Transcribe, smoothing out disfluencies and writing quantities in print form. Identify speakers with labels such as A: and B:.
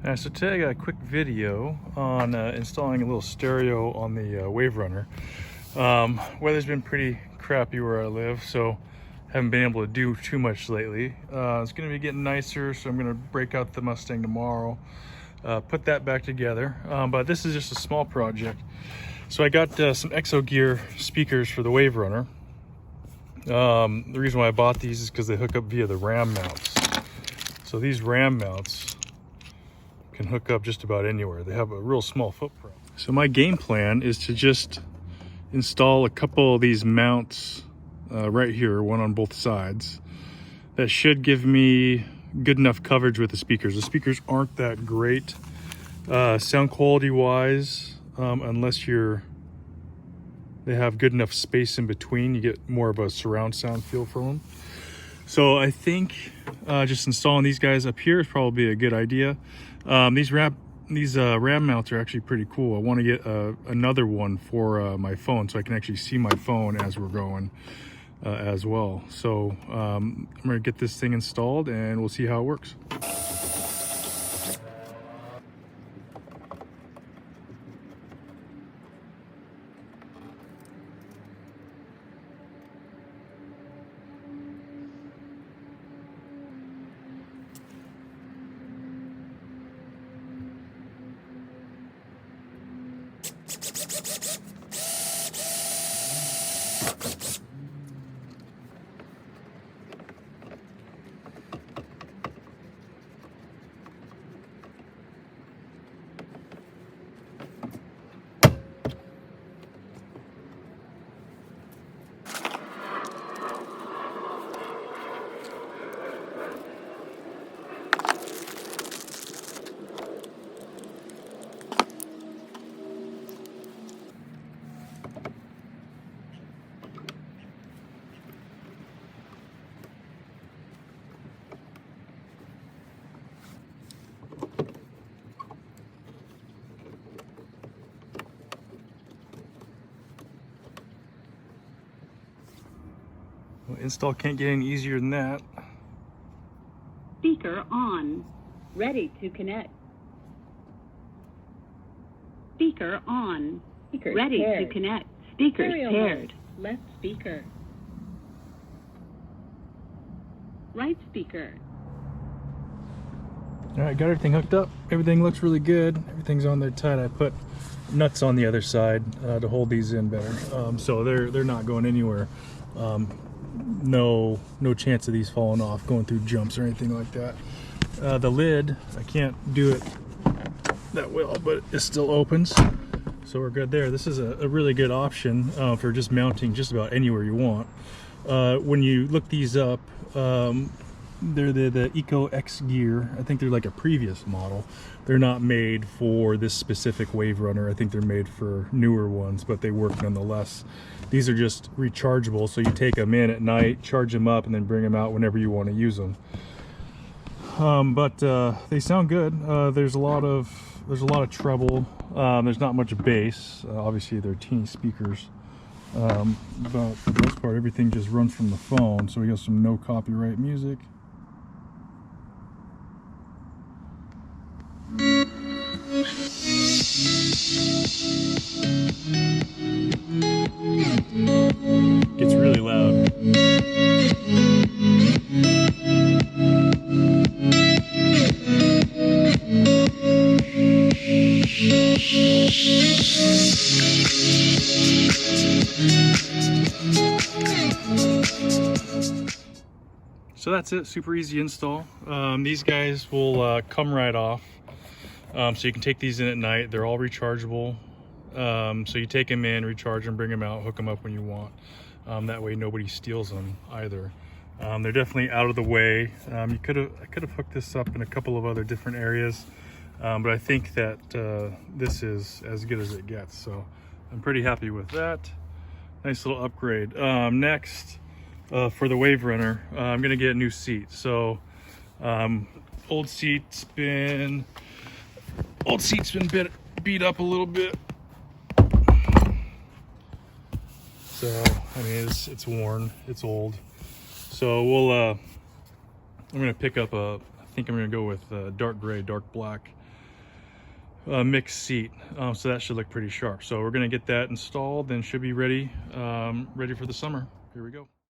A: So today I got a quick video on installing a little stereo on the Waverunner. Weather's been pretty crappy where I live, so haven't been able to do too much lately. It's going to be getting nicer, so I'm going to break out the Mustang tomorrow, put that back together. But this is just a small project. So I got some EcoXGear speakers for the Waverunner. The reason why I bought these is because they hook up via the ram mounts. So these ram mounts can hook up just about anywhere. They have a real small footprint. So my game plan is to just install a couple of these mounts right here, one on both sides. That should give me good enough coverage with the speakers. The speakers aren't that great sound quality wise, unless they have good enough space in between. You get more of a surround sound feel from them. So I think just installing these guys up here is probably a good idea. These ram mounts are actually pretty cool. I want to get another one for my phone, so I can actually see my phone as we're going as well. So I'm gonna get this thing installed and we'll see how it works. Well, install can't get any easier than that.
B: Speaker on. Ready to connect. Speaker on. Speakers ready paired. To connect. Speakers stereo paired. Mode. Left speaker. Right speaker.
A: All right, got everything hooked up. Everything looks really good. Everything's on there tight. I put nuts on the other side to hold these in better. So they're not going anywhere. No chance of these falling off, going through jumps or anything like that. The lid, I can't do it that well, but it still opens, so we're good there. This is a really good option for just mounting just about anywhere you want. When you look these up, they're the EcoXGear. I think they're like a previous model. They're not made for this specific Waverunner. I think they're made for newer ones, but they work nonetheless. These are just rechargeable, so you take them in at night, charge them up, and then bring them out whenever you want to use them. But they sound good. There's a lot of treble. There's not much bass. Obviously, they're teeny speakers. But for the most part, everything just runs from the phone, so we got some no copyright music. Gets really loud. So that's it, super easy install. These guys will come right off. So you can take these in at night. They're all rechargeable. So you take them in, recharge them, bring them out, hook them up when you want. That way nobody steals them either. They're definitely out of the way. I could have hooked this up in a couple of other different areas, but I think that this is as good as it gets. So I'm pretty happy with that. Nice little upgrade. Next, for the Waverunner, I'm gonna get a new seat. So old seat's been beat up a little bit. So I mean, it's worn, it's old. So I'm gonna pick up a, I think I'm going to go with dark gray, dark black mixed seat. So that should look pretty sharp. So we're going to get that installed and should be ready, ready for the summer. Here we go.